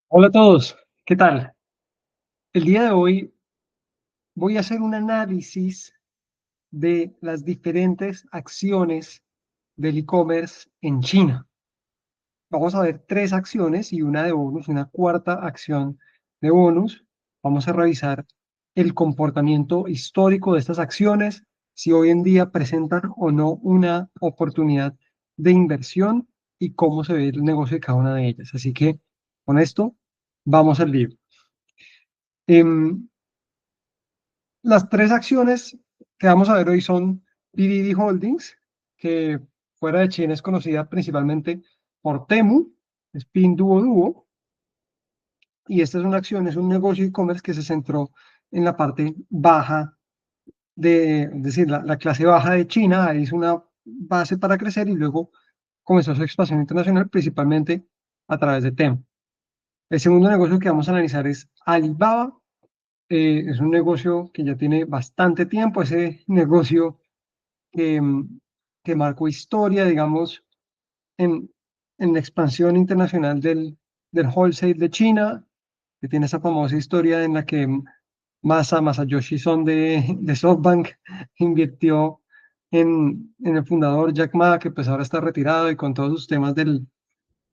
Hola a todos, ¿qué tal? El día de hoy voy a hacer un análisis de las diferentes acciones del e-commerce en China. Vamos a ver tres acciones y una de bonus, una cuarta acción de bonus. Vamos a revisar el comportamiento histórico de estas acciones, si hoy en día presentan o no una oportunidad de inversión y cómo se ve el negocio de cada una de ellas. Así que con esto vamos al lío. Em, Las tres acciones que vamos a ver hoy son PDD Holdings, que fuera de China es conocida principalmente por Temu, es Pinduoduo, y esta es una acción, es un negocio e-commerce que se centró en la parte baja es decir, la clase baja de China, hizo una base para crecer y luego comenzó su expansión internacional, principalmente a través de Temu. El segundo negocio que vamos a analizar es Alibaba. Es un negocio que ya tiene bastante tiempo, ese negocio que, que marcó historia, digamos, en, en la expansión internacional del wholesale de China, que tiene esa famosa historia en la que Masayoshi Son de SoftBank invirtió en el fundador Jack Ma, que pues ahora está retirado y con todos sus temas de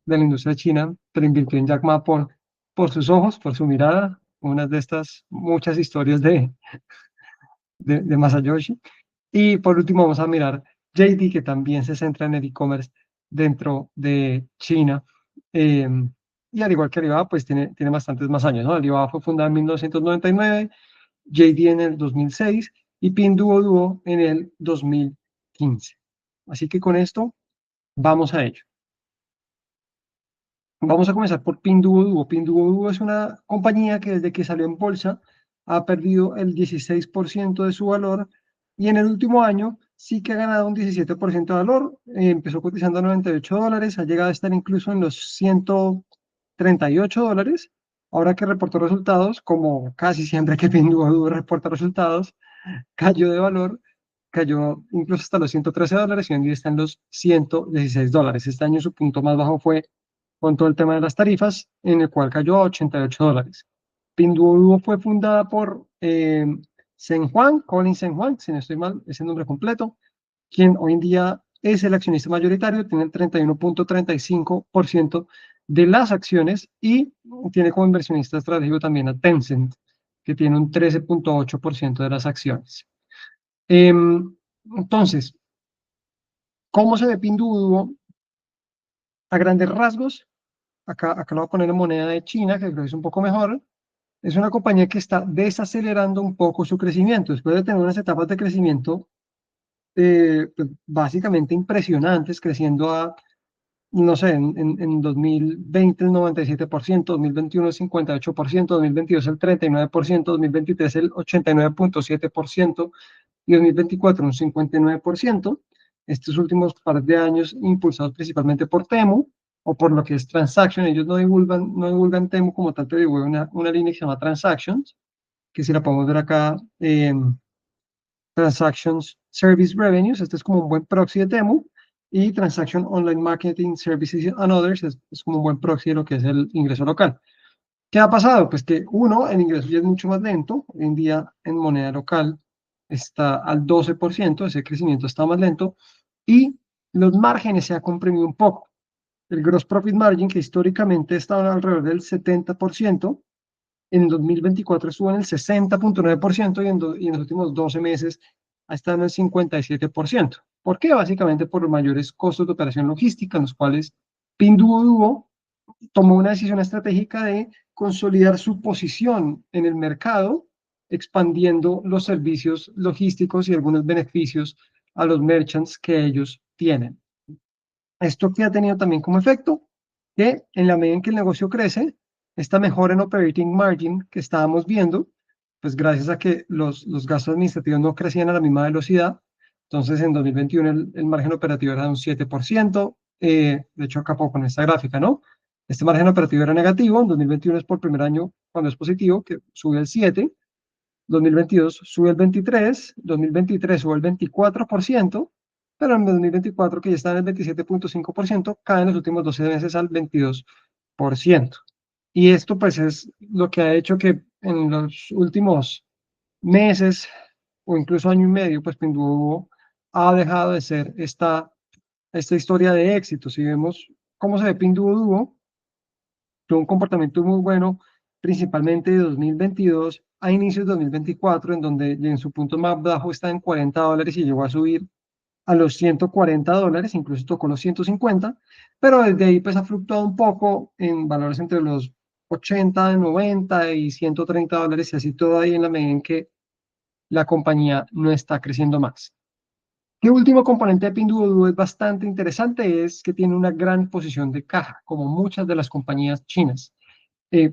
la industria china, pero invirtió en Jack Ma por sus ojos, por su mirada, una de estas muchas historias de Masayoshi. Y por último vamos a mirar JD, que también se centra en el e-commerce dentro de China. Eh, y al igual que Alibaba, pues tiene bastantes más años, ¿no? Alibaba fue fundada en 1999, JD en el 2006 y Pinduoduo en el 2015. Así que con esto vamos a ello. Vamos a comenzar por Pinduoduo. Pinduoduo es una compañía que desde que salió en bolsa ha perdido el 16% de su valor y en el último año sí que ha ganado un 17% de valor. Empezó cotizando a $98, ha llegado a estar incluso en los $138. Ahora que reportó resultados, como casi siempre que Pinduoduo reporta resultados, cayó de valor, cayó incluso hasta los $113 y hoy en día está en los $116. Este año su punto más bajo fue con todo el tema de las tarifas, en el cual cayó a $88. Pinduoduo fue fundada por Zheng Huang, Colin Zheng Huang, si no estoy mal, es el nombre completo, quien hoy en día es el accionista mayoritario, tiene el 31.35% de las acciones y tiene como inversionista estratégico también a Tencent, que tiene un 13.8% de las acciones. Entonces, ¿cómo se ve Pinduoduo? A grandes rasgos, acá lo voy a poner en moneda de China, que creo que es un poco mejor. Es una compañía que está desacelerando un poco su crecimiento. Después de tener unas etapas de crecimiento pues, básicamente impresionantes, creciendo a, no sé, en 2020 el 97%, 2021 el 58%, 2022 el 39%, 2023 el 89.7% y 2024 un 59%. Estos últimos par de años impulsados principalmente por Temu o por lo que es Transaction. Ellos no divulgan Temu como tal, pero divulgan una línea que se llama Transactions, que si la podemos ver acá, Transactions Service Revenues, este es como un buen proxy de Temu, y Transaction Online Marketing Services and Others es como un buen proxy de lo que es el ingreso local. ¿Qué ha pasado? Pues que uno, el ingreso ya es mucho más lento, hoy en día en moneda local está al 12%, ese crecimiento está más lento, y los márgenes se ha comprimido un poco. El gross profit margin, que históricamente estaba alrededor del 70%, en 2024 estuvo en el 60.9% y en los últimos 12 meses ha estado en el 57%. ¿Por qué? Básicamente por los mayores costos de operación logística, en los cuales Pinduoduo tomó una decisión estratégica de consolidar su posición en el mercado, expandiendo los servicios logísticos y algunos beneficios a los merchants que ellos tienen. Esto que ha tenido también como efecto que en la medida en que el negocio crece, esta mejora en operating margin que estábamos viendo, pues gracias a que los gastos administrativos no crecían a la misma velocidad, entonces en 2021 el margen operativo era de un 7%, de hecho acá puedo poner esta gráfica, ¿no? Este margen operativo era negativo, en 2021 es por primer año cuando es positivo, que sube el 7, 2022 sube el 23, 2023 sube el 24%, pero en 2024, que ya está en el 27.5%, cae en los últimos 12 meses al 22%. Y esto pues es lo que ha hecho que en los últimos meses o incluso año y medio, pues Pinduoduo ha dejado de ser esta historia de éxito. Si vemos cómo se ve Pinduoduo, tuvo un comportamiento muy bueno, principalmente de 2022 a inicios de 2024, en donde en su punto más bajo está en $40 y llegó a subir a los $140, incluso tocó los 150, pero desde ahí pues ha fluctuado un poco en valores entre los 80, 90 y $130, y así todo ahí en la medida en que la compañía no está creciendo más. ¿Qué último componente de Pinduoduo es bastante interesante? Es que tiene una gran posición de caja, como muchas de las compañías chinas.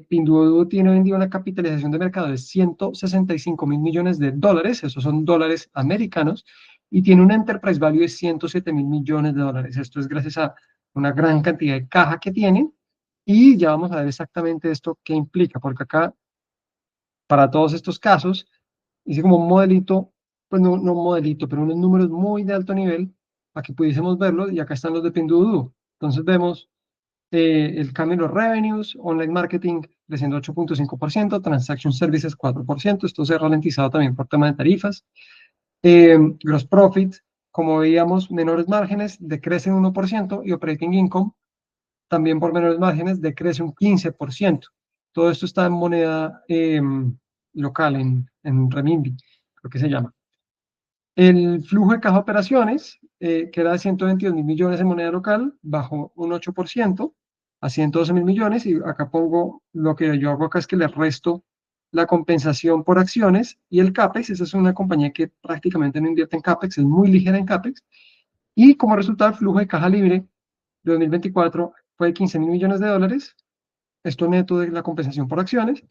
Pinduoduo tiene hoy en día una capitalización de mercado de 165 mil millones de dólares, esos son dólares americanos, y tiene un enterprise value de 107 mil millones de dólares. Esto es gracias a una gran cantidad de caja que tienen, y ya vamos a ver exactamente esto qué implica, porque acá, para todos estos casos, hice como un modelito, pues no un modelito, pero unos números muy de alto nivel, para que pudiésemos verlo, y acá están los de Pinduoduo. Entonces vemos el cambio en los revenues, online marketing creciendo 8.5%, transaction services 4%, esto se ha ralentizado también por tema de tarifas. Gross profit, como veíamos, menores márgenes, decrecen 1%, y operating income, también por menores márgenes, decrece un 15%. Todo esto está en moneda local, en renminbi, creo que se llama. El flujo de caja de operaciones, que era de 122 mil millones en moneda local, bajó un 8% a 112 mil millones. Y acá pongo, lo que yo hago acá es que le resto la compensación por acciones y el CAPEX. Esa es una compañía que prácticamente no invierte en CAPEX, es muy ligera en CAPEX. Y como resultado, el flujo de caja libre de 2024 fue de 15 mil millones de dólares, esto neto de la compensación por acciones,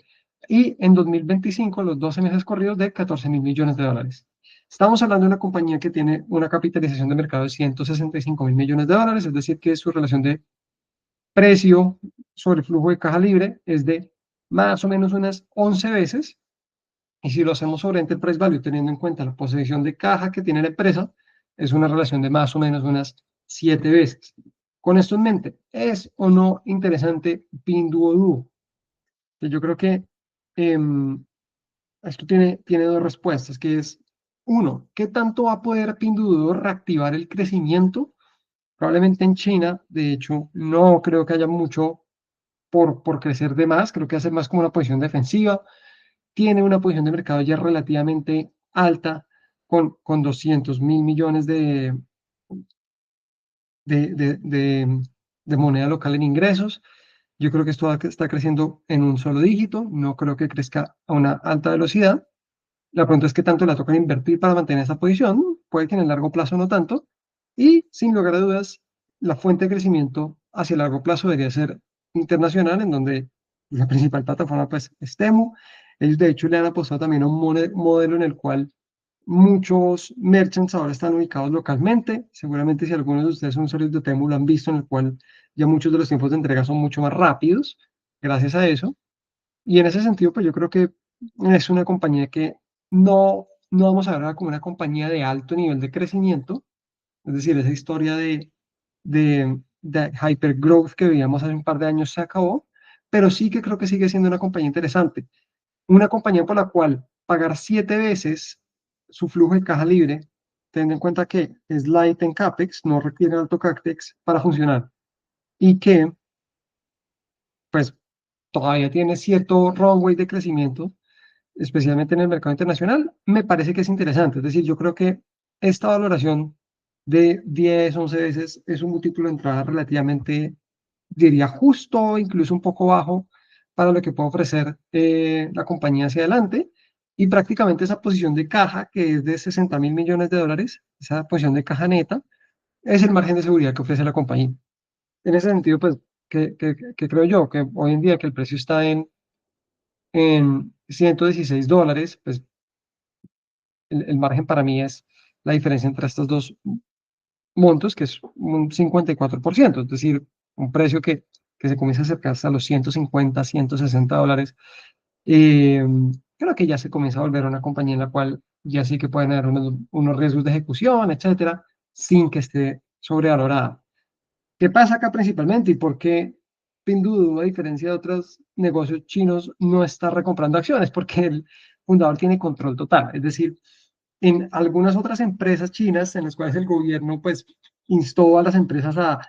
y en 2025, los 12 meses corridos, de 14 mil millones de dólares. Estamos hablando de una compañía que tiene una capitalización de mercado de 165 mil millones de dólares, es decir, que su relación de precio sobre el flujo de caja libre es de más o menos unas 11 veces, y si lo hacemos sobre Enterprise Value, teniendo en cuenta la posición de caja que tiene la empresa, es una relación de más o menos unas 7 veces. Con esto en mente, ¿es o no interesante Pinduoduo? Yo creo que esto tiene dos respuestas, que es, uno, ¿qué tanto va a poder Pinduoduo reactivar el crecimiento? Probablemente en China, de hecho, no creo que haya mucho por crecer de más, creo que hace más como una posición defensiva, tiene una posición de mercado ya relativamente alta, con 200 mil millones de, de, de, de moneda local en ingresos. Yo creo que esto está creciendo en un solo dígito, no creo que crezca a una alta velocidad. La pregunta es qué tanto le toca invertir para mantener esa posición, puede que en el largo plazo no tanto, y sin lugar a dudas, la fuente de crecimiento hacia el largo plazo debería ser internacional, en donde la principal plataforma pues es Temu. Ellos de hecho le han apostado también a un modelo en el cual muchos merchants ahora están ubicados localmente. Seguramente si algunos de ustedes son usuarios de Temu lo han visto, en el cual ya muchos de los tiempos de entrega son mucho más rápidos gracias a eso. Y en ese sentido, pues yo creo que es una compañía que no vamos a ver como una compañía de alto nivel de crecimiento, es decir, esa historia de hypergrowth que veíamos hace un par de años se acabó, pero sí que creo que sigue siendo una compañía interesante. Una compañía por la cual pagar 7 veces su flujo de caja libre, teniendo en cuenta que es light en CAPEX, no requiere alto CAPEX para funcionar, y que pues todavía tiene cierto runway de crecimiento, especialmente en el mercado internacional, me parece que es interesante. Es decir, yo creo que esta valoración de 10, 11 veces es un múltiplo de entrada relativamente, diría, justo, incluso un poco bajo para lo que puede ofrecer la compañía hacia adelante. Y prácticamente esa posición de caja, que es de 60 mil millones de dólares, esa posición de caja neta, es el margen de seguridad que ofrece la compañía. En ese sentido, pues, que creo yo que hoy en día que el precio está en $116, pues el margen para mí es la diferencia entre estos dos montos, que es un 54%, es decir, un precio que se comienza a acercarse a los 150, $160. eh, Creo que ya se comienza a volver una compañía en la cual ya sí que pueden haber unos riesgos de ejecución, etcétera, sin que esté sobrevalorada. ¿Qué pasa acá principalmente y por qué Pinduoduo, a diferencia de otros negocios chinos, no está recomprando acciones porque el fundador tiene control total. Es decir, en algunas otras empresas chinas en las cuales el gobierno pues instó a las empresas a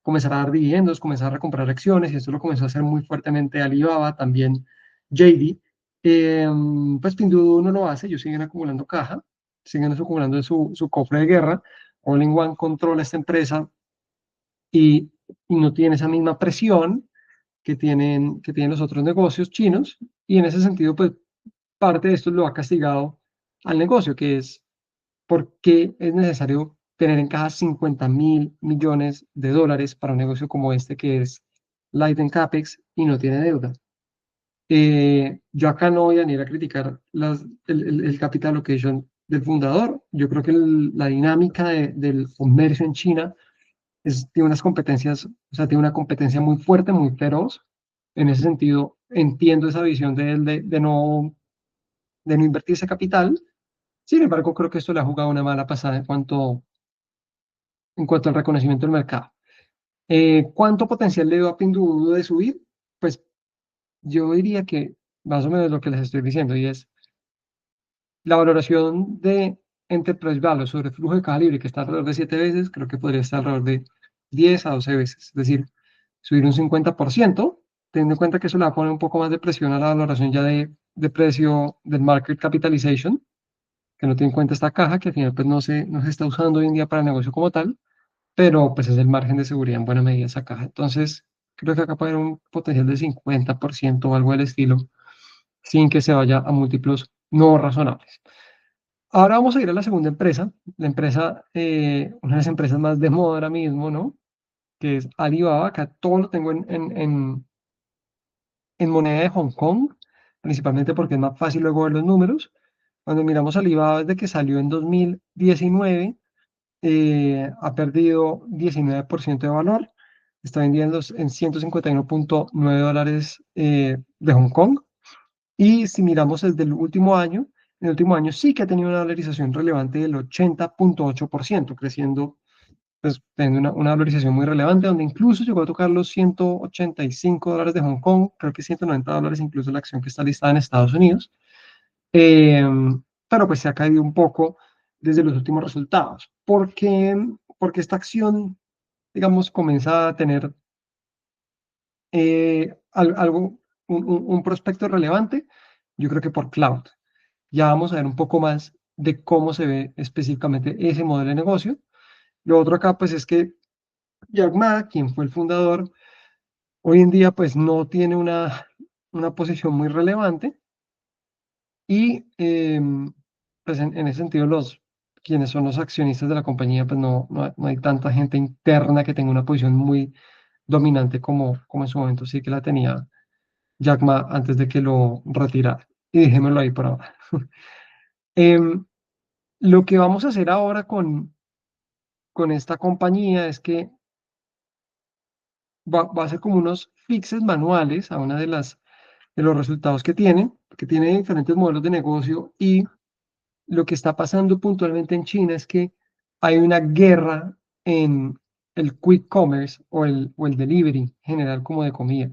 comenzar a dar dividendos, comenzar a recomprar acciones, y esto lo comenzó a hacer muy fuertemente Alibaba, también JD. Eh, pues Pinduoduo no lo hace, ellos siguen acumulando caja, siguen acumulando su cofre de guerra. All-in-One controla esta empresa y no tiene esa misma presión que tienen los otros negocios chinos, y en ese sentido, pues parte de esto lo ha castigado al negocio, que es por qué es necesario tener en caja 50.000 millones de dólares para un negocio como este, que es light en CAPEX y no tiene deuda. Yo acá no voy a ir a criticar el capital allocation del fundador. Yo creo que la dinámica del comercio en China tiene unas competencias, o sea, tiene una competencia muy fuerte, muy feroz. En ese sentido, entiendo esa visión de él de no invertir ese capital. Sin embargo, creo que esto le ha jugado una mala pasada en cuanto al reconocimiento del mercado. ¿Cuánto potencial le dio a Pinduoduo de subir? Pues yo diría que más o menos lo que les estoy diciendo, y es la valoración de Enterprise Value sobre flujo de caja libre, que está alrededor de 7 veces, creo que podría estar alrededor de 10 a 12 veces. Es decir, subir un 50%, teniendo en cuenta que eso le va a poner un poco más de presión a la valoración ya de precio del market capitalization, que no tiene en cuenta esta caja, que al final pues no se está usando hoy en día para el negocio como tal, pero pues es el margen de seguridad en buena medida esa caja. Entonces, creo que acá puede haber un potencial de 50% o algo del estilo, sin que se vaya a múltiplos no razonables. Ahora vamos a ir a la segunda empresa, la empresa, una de las empresas más de moda ahora mismo, ¿no? Que es Alibaba. Acá todo lo tengo en moneda de Hong Kong, principalmente porque es más fácil luego ver los números. Cuando miramos Alibaba desde que salió en 2019, ha perdido 19% de valor, está vendiendo en 151.9 dólares de Hong Kong. Y si miramos desde el último año, en el último año sí que ha tenido una valorización relevante del 80.8%, creciendo, pues teniendo una valorización muy relevante, donde incluso llegó a tocar los 185 dólares de Hong Kong, creo que 190 dólares incluso la acción que está listada en Estados Unidos. Eh, pero pues se ha caído un poco desde los últimos resultados. Porque esta acción, digamos, comienza a tener algo, un prospecto relevante? Yo creo que por cloud. Ya vamos a ver un poco más de cómo se ve específicamente ese modelo de negocio. Lo otro acá, pues, es que Jack Ma, quien fue el fundador, hoy en día, pues, no tiene una posición muy relevante, y, pues, en ese sentido, quienes son los accionistas de la compañía, pues, no hay tanta gente interna que tenga una posición muy dominante como en su momento sí que la tenía Jack Ma antes de que lo retirara. Y dejémoslo ahí por ahora. Em, lo que vamos a hacer ahora con esta compañía es que va a ser como unos fixes manuales a una de los resultados que tiene diferentes modelos de negocio. Y lo que está pasando puntualmente en China es que hay una guerra en el quick commerce o el delivery general como de comida.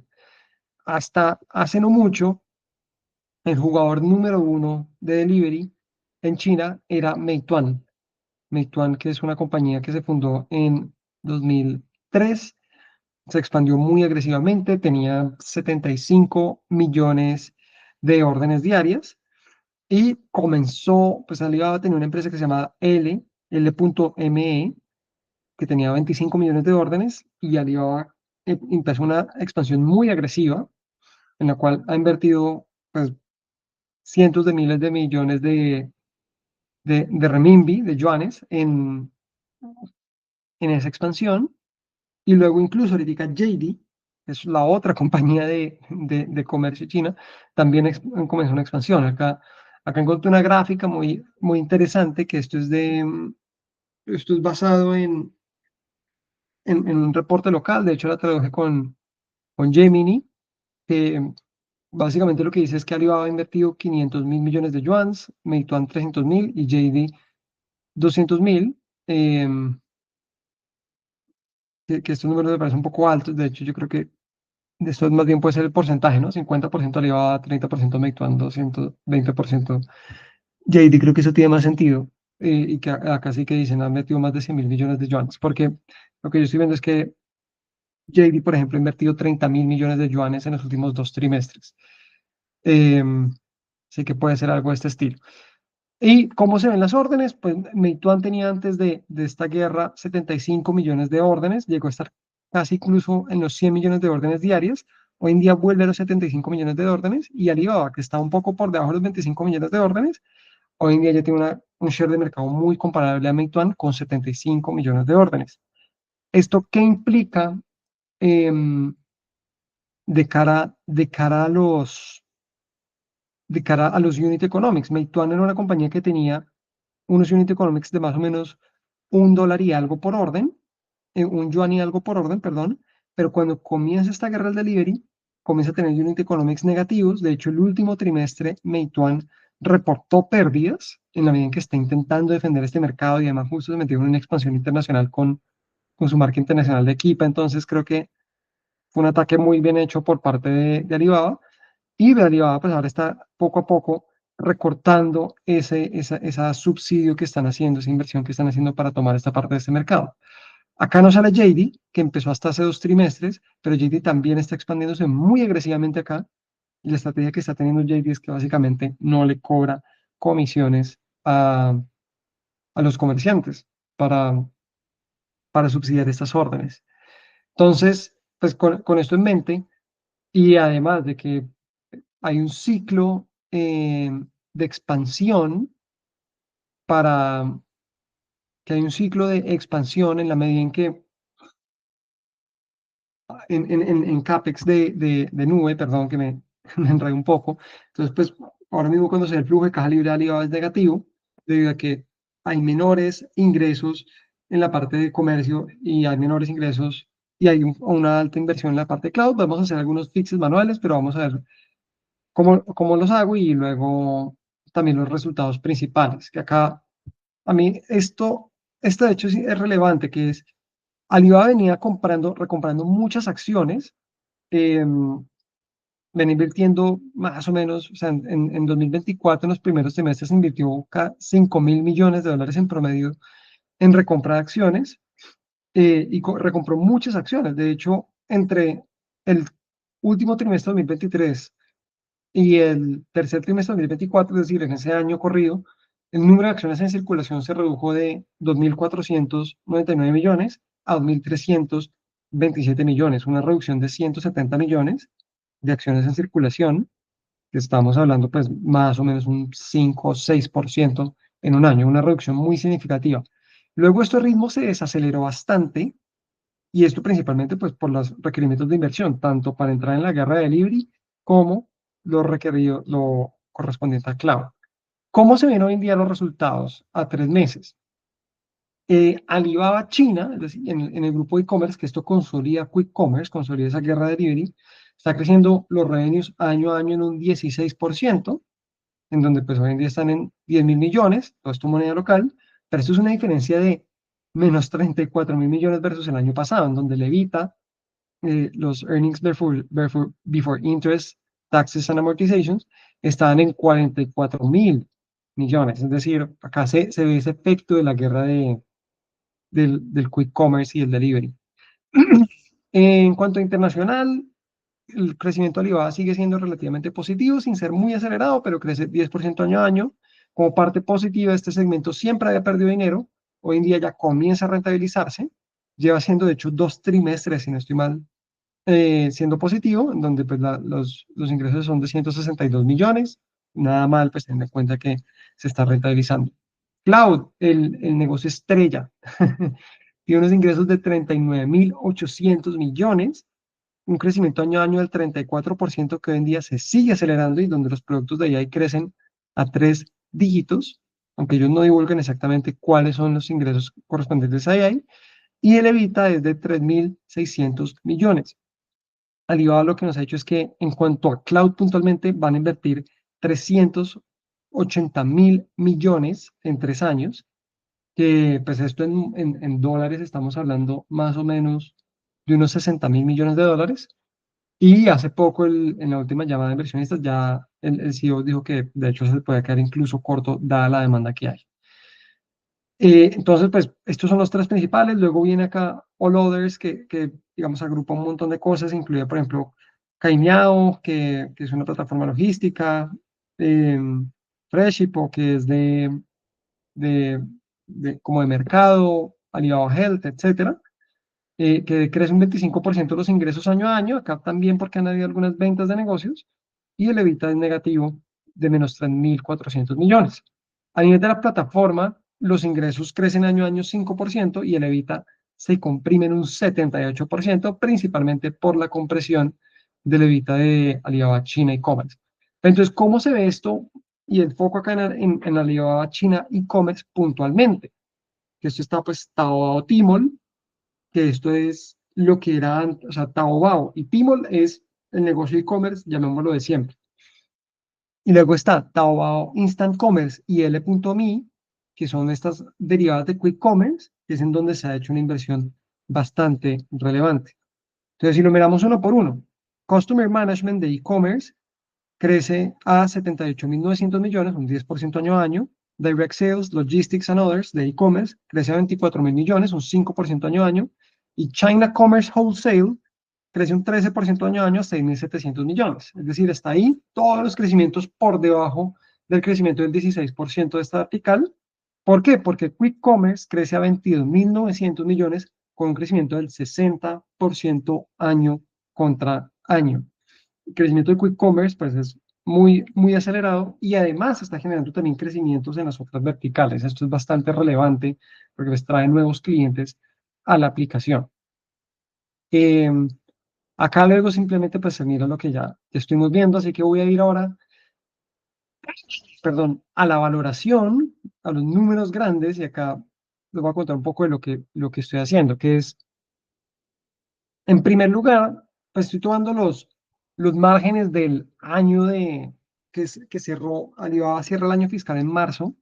Hasta hace no mucho, el jugador número uno de delivery en China era Meituan. Meituan, que es una compañía que se fundó en 2003, se expandió muy agresivamente, tenía 75 millones de órdenes diarias, y comenzó, pues Alibaba tenía una empresa que se llamaba L.me, que tenía 25 millones de órdenes, y Alibaba empezó una expansión muy agresiva en la cual ha invertido pues cientos de miles de millones de renminbi, de yuanes, en esa expansión. Y luego incluso ahorita JD, es la otra compañía de comercio china, también comenzó una expansión. Acá encontré una gráfica muy, muy interesante, que esto es basado en un reporte local. De hecho la traduje con Gemini, que básicamente lo que dice es que Alibaba ha invertido 500.000 millones de yuans, Meituan 300.000 y JD 200.000. Que estos números me parecen un poco altos. De hecho, yo creo que Esto más bien puede ser el porcentaje, ¿no? 50% Alibaba, 30% Meituan, 220% JD. Creo que eso tiene más sentido. Y que acá sí que dicen, han metido más de 100.000 millones de yuanes. Porque lo que yo estoy viendo es que JD, por ejemplo, ha invertido 30.000 millones de yuanes en los últimos 2 trimestres. Em, Sé que puede ser algo de este estilo. ¿Y cómo se ven las órdenes? Pues Meituan tenía antes de esta guerra 75 millones de órdenes, llegó a estar casi incluso en los 100 millones de órdenes diarias. Hoy en día vuelve a los 75 millones de órdenes y Alibaba, que está un poco por debajo de los 25 millones de órdenes, hoy en día ya tiene un share de mercado muy comparable a Meituan con 75 millones de órdenes. ¿Esto qué implica em, de cara a los unit economics? Meituan era una compañía que tenía unos unit economics de más o menos $1 y algo por orden, un yuan y algo por orden, perdón, pero cuando comienza esta guerra del delivery, comienza a tener unit economics negativos. De hecho, el último trimestre, Meituan reportó pérdidas en la medida en que está intentando defender este mercado y además justo se metió en una expansión internacional con su marca internacional de Keepa. Entonces creo que fue un ataque muy bien hecho por parte de Alibaba. Y de Alibaba, pues ahora está poco a poco recortando esa subsidio que están haciendo, esa inversión que están haciendo para tomar esta parte de este mercado. Acá no sale JD, que empezó hasta hace 2 trimestres, pero JD también está expandiéndose muy agresivamente acá. Y la estrategia que está teniendo JD es que básicamente no le cobra comisiones a los comerciantes para, para subsidiar estas órdenes. Entonces, pues con esto en mente, y además de que hay un ciclo de expansión para que hay un ciclo de expansión en la medida en que en CAPEX de nube, perdón, que me, me enredé un poco. Entonces, pues ahora mismo cuando se ve el flujo de caja libre de Alibaba es negativo, debido a que hay menores ingresos en la parte de comercio y hay menores ingresos y hay una alta inversión en la parte de cloud. Vamos a hacer algunos fixes manuales, pero vamos a ver cómo los hago y luego también los resultados principales, que acá a mí esto de hecho sí es relevante, que es Alibaba venía recomprando muchas acciones, eh, venía invirtiendo más o menos, o sea, en 2024, en los primeros trimestres, invirtió 5.000 millones de dólares en promedio en recompra de acciones y recompró muchas acciones. De hecho, entre el último trimestre de 2023 y el tercer trimestre de 2024, es decir, en ese año corrido, el número de acciones en circulación se redujo de 2.499 millones a 2.327 millones, una reducción de 170 millones de acciones en circulación, que estamos hablando pues más o menos un 5 o 6% en un año, una reducción muy significativa. Luego este ritmo se desaceleró bastante y esto principalmente pues por los requerimientos de inversión, tanto para entrar en la guerra de delivery como lo requerido, lo correspondiente a cloud. ¿Cómo se ven hoy en día los resultados a 3 meses? Alibaba China, es decir, en el grupo de e-commerce, que esto consolida Quick Commerce, consolida esa guerra de delivery, está creciendo los revenues año a año en un 16%, en donde pues hoy en día están en 10.000 millones, todo esto en moneda local, pero esto es una diferencia de menos 34.000 millones versus el año pasado, en donde Levita, los earnings before interest, taxes and amortizations, estaban en 44.000 millones. Es decir, acá se ve ese efecto de la guerra del quick commerce y el delivery. En cuanto a internacional, el crecimiento de Alibaba sigue siendo relativamente positivo, sin ser muy acelerado, pero crece 10% año a año. Como parte positiva, este segmento siempre había perdido dinero, hoy en día ya comienza a rentabilizarse, lleva siendo de hecho 2 trimestres, si no estoy mal, siendo positivo, en donde pues los ingresos son de 162 millones, nada mal, pues teniendo en cuenta que se está rentabilizando. Cloud, el negocio estrella, tiene unos ingresos de 39.800 millones, un crecimiento año a año del 34% que hoy en día se sigue acelerando y donde los productos de AI crecen a 3 dígitos, aunque ellos no divulguen exactamente cuáles son los ingresos correspondientes a AI, y el EBITDA es de 3.600 millones. Alibaba lo que nos ha hecho es que en cuanto a cloud puntualmente van a invertir 380.000 millones en 3 años, que pues esto en dólares estamos hablando más o menos de unos 60.000 millones de dólares. Y hace poco, en la última llamada de inversionistas, ya el CEO dijo que de hecho se puede quedar incluso corto dada la demanda que hay. Entonces, pues estos son los tres principales. Luego viene acá All Others, digamos agrupa un montón de cosas, incluye, por ejemplo, Cainiao, que es una plataforma logística, eh, Freshippo, que es de, como de mercado, Alibaba Health, etcétera, que crece un 25% los ingresos año a año, acá también porque han habido algunas ventas de negocios, y el EBITDA es negativo de menos 3.400 millones. A nivel de la plataforma, los ingresos crecen año a año 5% y el EBITDA se comprime en un 78%, principalmente por la compresión del EBITDA de Alibaba China e-commerce. Entonces, ¿cómo se ve esto? Y el foco acá en Alibaba China e-commerce puntualmente, que esto está pues Taobao Tmall, que esto es lo que era antes, o sea, Taobao y Tmall es el negocio e-commerce, llamémoslo de siempre. Y luego está Taobao Instant Commerce y L.me, que son estas derivadas de Quick Commerce, que es en donde se ha hecho una inversión bastante relevante. Entonces, si lo miramos uno por uno, Customer Management de e-commerce crece a 78.900 millones, un 10% año a año. Direct Sales, Logistics and Others de e-commerce crece a 24.000 millones, un 5% año a año. Y China Commerce Wholesale crece un 13% año a año a 6.700 millones. Es decir, está ahí todos los crecimientos por debajo del crecimiento del 16% de esta vertical. ¿Por qué? Porque Quick Commerce crece a 22.900 millones con un crecimiento del 60% año contra año. El crecimiento de Quick Commerce pues es muy, muy acelerado y además está generando también crecimientos en las otras verticales. Esto es bastante relevante porque les trae nuevos clientes a la aplicación. Eh, Acá luego simplemente pues se mira lo que ya estuvimos viendo, así que voy a ir ahora, perdón, a la valoración, a los números grandes y acá les voy a contar un poco de lo que estoy haciendo, que es, en primer lugar, pues estoy tomando los márgenes del año que cerró, Alibaba cierra el año fiscal en marzo,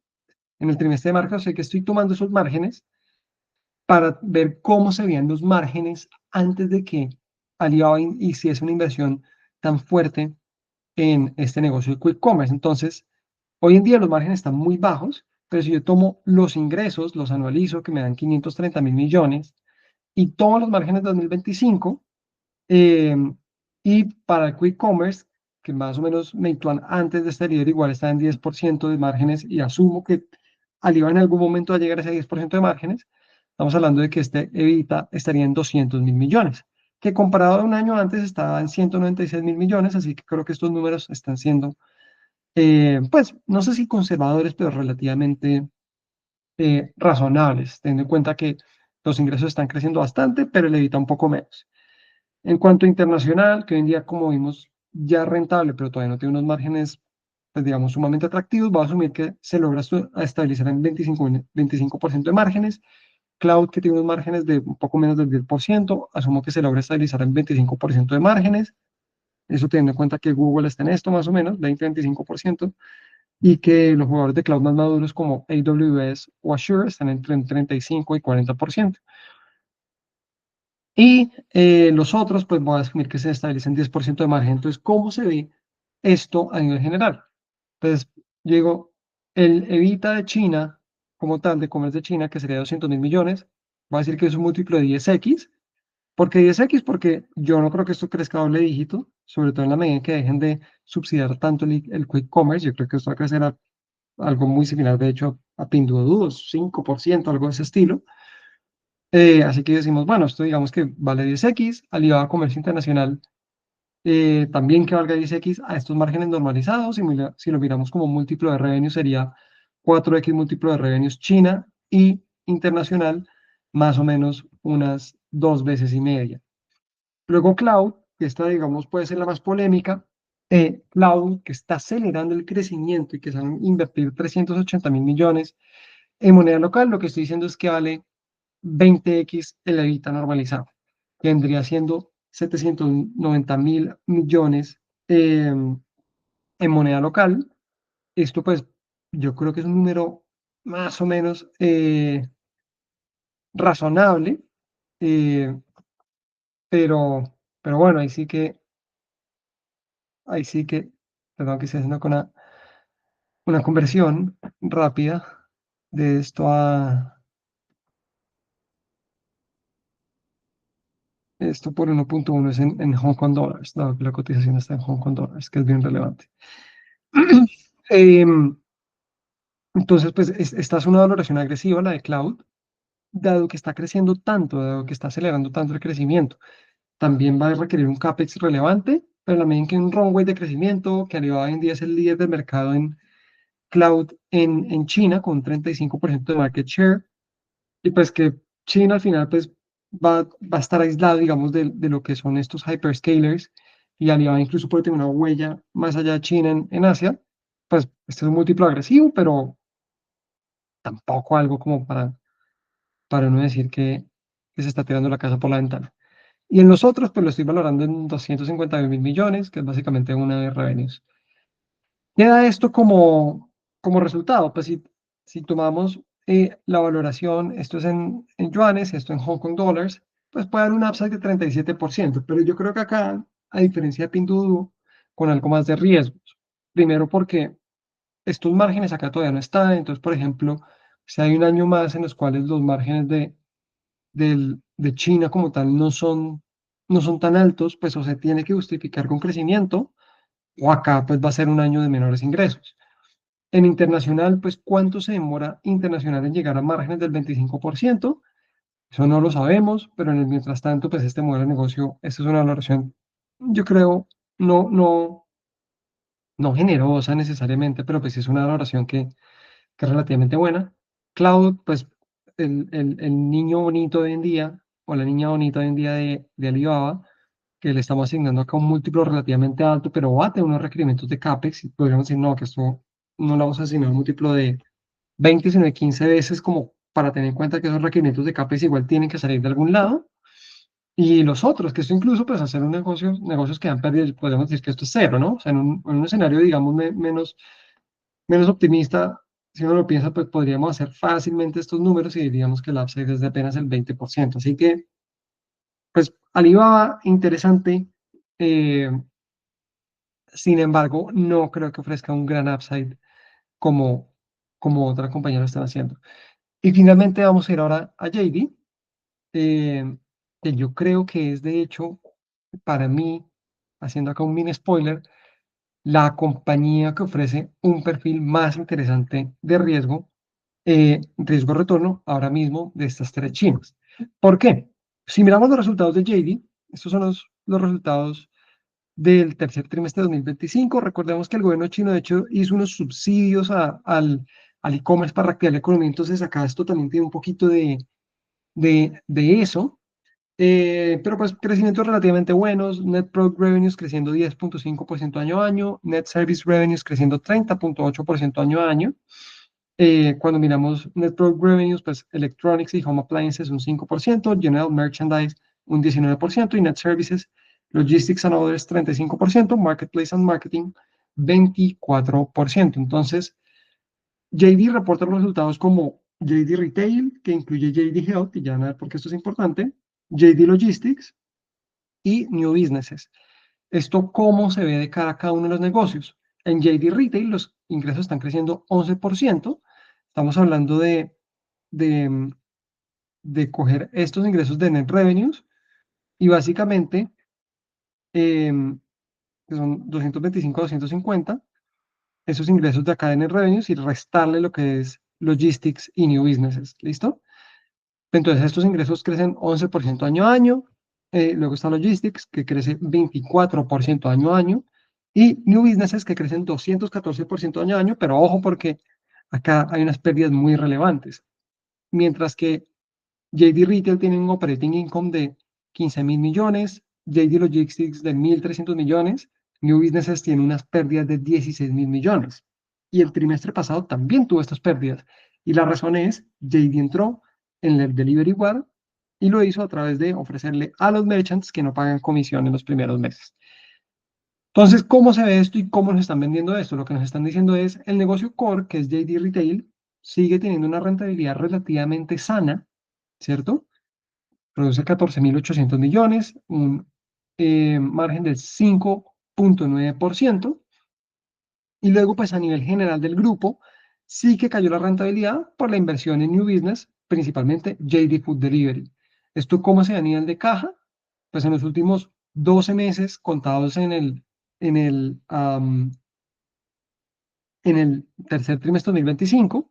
en el trimestre de marzo, así que estoy tomando esos márgenes para ver cómo se veían los márgenes antes de que Alibaba hiciese una inversión tan fuerte en este negocio de Quick Commerce. Entonces, hoy en día los márgenes están muy bajos, pero si yo tomo los ingresos, los anualizo, que me dan 530.000 millones, y tomo los márgenes de 2025, eh, y para el Quick Commerce, que más o menos Meituan antes de este líder igual está en 10% de márgenes, y asumo que Alibaba en algún momento va a llegar a ese 10% de márgenes, estamos hablando de que este EBITDA estaría en 200.000 millones, que comparado a un año antes estaba en 196.000 millones, así que creo que estos números están siendo, pues, no sé si conservadores, pero relativamente razonables, teniendo en cuenta que los ingresos están creciendo bastante, pero el EBITDA un poco menos. En cuanto a internacional, que hoy en día, como vimos, ya es rentable, pero todavía no tiene unos márgenes, pues, digamos, sumamente atractivos, voy a asumir que se logra estabilizar en 25% de márgenes. Cloud, que tiene unos márgenes de un poco menos del 10%, asumo que se logra estabilizar en 25% de márgenes. Eso teniendo en cuenta que Google está en esto más o menos, 20-25%, y que los jugadores de cloud más maduros como AWS o Azure están entre un 35 y 40%. Y los otros, pues voy a asumir que se estabilizan 10% de margen. Entonces, ¿cómo se ve esto a nivel general? Entonces, yo digo, el EBITDA de China, como tal, de comercio de China, que sería 200.000 millones, va a decir que es un múltiplo de 10x. ¿Por qué 10x? Porque yo no creo que esto crezca a doble dígito, sobre todo en la medida en que dejen de subsidiar tanto el quick commerce. Yo creo que esto va a crecer a algo muy similar, de hecho, a Pinduoduo, 5%, algo de ese estilo. Así que decimos, bueno, esto digamos que vale 10x, Alibaba Comercio Internacional también que valga 10x a estos márgenes normalizados, si lo miramos como múltiplo de revenue sería 4x múltiplo de revenues China y internacional, más o menos unas 2 veces y media. Luego Cloud, que esta digamos puede ser la más polémica, Cloud que está acelerando el crecimiento y que se van a invertir 380.000 millones en moneda local, lo que estoy diciendo es que vale 20x el EBITDA normalizado, que vendría siendo 790.000 millones en moneda local. Esto pues yo creo que es un número más o menos razonable, eh, pero, pero bueno, ahí sí que ahí sí que, perdón, que estoy haciendo con una conversión rápida de esto a esto por 1.1 es en Hong Kong dólares, dado que la cotización está en Hong Kong dólares, que es bien relevante. Em, entonces, pues esta es una valoración agresiva, la de Cloud, dado que está creciendo tanto, dado que está acelerando tanto el crecimiento. También va a requerir un CAPEX relevante, pero en la medida en que hay un runway de crecimiento, que Alibaba hoy en día es el líder del mercado en Cloud en China, con un 35% de market share, y pues que China al final pues va a estar aislado, digamos, de lo que son estos hyperscalers, y Alibaba incluso puede tener una huella más allá de China en Asia, pues este es un múltiplo agresivo, pero tampoco algo como para no decir que se está tirando la casa por la ventana. Y en los otros, pues lo estoy valorando en 250 mil millones, que es básicamente una de revenues. Queda esto como resultado, pues si tomamos la valoración, esto es en yuanes, esto en Hong Kong dollars, pues puede dar un upside de 37%, pero yo creo que acá, a diferencia de Pinduoduo, con algo más de riesgos. Primero porque estos márgenes acá todavía no están, entonces, por ejemplo, si hay un año más en los cuales los márgenes de China como tal no son tan altos, pues o se tiene que justificar con crecimiento, o acá pues va a ser un año de menores ingresos. En internacional, pues ¿cuánto se demora internacional en llegar a márgenes del 25%? Eso no lo sabemos, pero en el mientras tanto, pues este modelo de negocio, esta es una valoración, yo creo, no generosa necesariamente, pero pues sí es una valoración que es relativamente buena. Cloud, pues el niño bonito de hoy en día, o la niña bonita hoy en día de Alibaba, que le estamos asignando acá un múltiplo relativamente alto, pero va a tener unos requerimientos de CAPEX, y podríamos decir, no, que esto no le vamos a asignar un múltiplo de 20, sino de 15 veces, como para tener en cuenta que esos requerimientos de CAPEX igual tienen que salir de algún lado. Y los otros, que esto incluso, pues hacer un negocio, negocios que han perdido, podemos decir que esto es cero, ¿no? O sea, en un escenario, digamos, menos optimista, si uno lo piensa, pues podríamos hacer fácilmente estos números y diríamos que el upside es de apenas el 20%. Así que, pues, Alibaba, interesante. eh, Sin embargo, no creo que ofrezca un gran upside como, como otras compañías lo están haciendo. Y finalmente vamos a ir ahora a JD, eh, que yo creo que es de hecho, para mí, haciendo acá un mini spoiler, la compañía que ofrece un perfil más interesante de riesgo retorno ahora mismo de estas tres chinas. ¿Por qué? Si miramos los resultados de JD, estos son los resultados del tercer trimestre de 2025. Recordemos que el gobierno chino, de hecho, hizo unos subsidios al e-commerce para reactivar la economía. Entonces, acá esto también tiene un poquito de eso. Pero pues crecimientos relativamente buenos. Net Product Revenues creciendo 10.5% año a año. Net Service Revenues creciendo 30.8% año a año. Cuando miramos Net Product Revenues, pues Electronics y Home Appliances un 5%, General Merchandise un 19% y Net Services, Logistics and Others 35%, Marketplace and Marketing 24%. Entonces, JD reporta los resultados como JD Retail, que incluye JD Health, y ya van a ver por qué esto es importante, JD Logistics y New Businesses. ¿Esto cómo se ve de cara a cada uno de los negocios? En JD Retail los ingresos están creciendo 11%. Estamos hablando de, de coger estos ingresos de net revenues y básicamente, que son 225 a 250, esos ingresos de acá de net revenues y restarle lo que es logistics y new businesses. ¿Listo? Entonces estos ingresos crecen 11% año a año. Luego está logistics, que crece 24% año a año. Y new businesses, que crecen 214% año a año. Pero ojo, porque acá hay unas pérdidas muy relevantes. Mientras que JD Retail tiene un operating income de 15 mil millones, JD Logistics de 1.300 millones, New Businesses tiene unas pérdidas de 16 mil millones. Y el trimestre pasado también tuvo estas pérdidas. Y la razón es, JD entró en el Delivery War y lo hizo a través de ofrecerle a los merchants que no pagan comisión en los primeros meses. Entonces, ¿cómo se ve esto y cómo nos están vendiendo esto? Lo que nos están diciendo es, el negocio core, que es JD Retail, sigue teniendo una rentabilidad relativamente sana, ¿cierto? Produce 14.800 millones, un margen del 3.9%. Y luego, pues a nivel general del grupo, sí que cayó la rentabilidad por la inversión en New Business, principalmente JD Food Delivery. ¿Esto cómo se da a nivel de caja? Pues en los últimos 12 meses contados en el, am, en el tercer trimestre de 2025,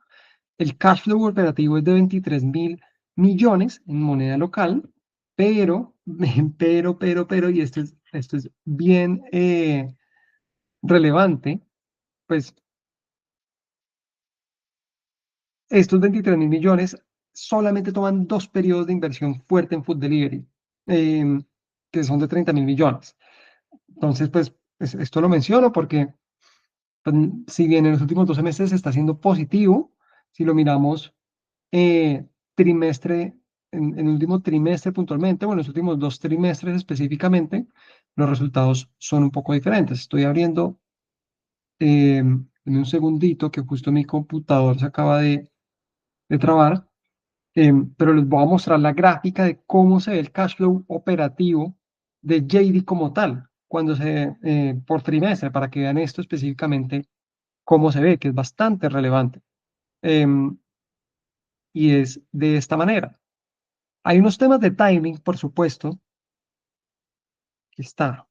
el cash flow operativo es de 23.000 millones en moneda local, pero, y esto es bien relevante, pues estos 23.000 millones solamente toman dos periodos de inversión fuerte en Food Delivery, eh, que son de 30.000 millones. Entonces, pues esto lo menciono porque pues, si bien en los últimos 12 meses está siendo positivo, si lo miramos eh, trimestre, en el último trimestre puntualmente, o en los últimos 2 trimestres específicamente, los resultados son un poco diferentes. Estoy abriendo en un segundito que justo mi computador se acaba de trabar, pero les voy a mostrar la gráfica de cómo se ve el cash flow operativo de JD como tal, por trimestre, para que vean esto específicamente, cómo se ve, que es bastante relevante. Em, y es de esta manera. Hay unos temas de timing, por supuesto, que está.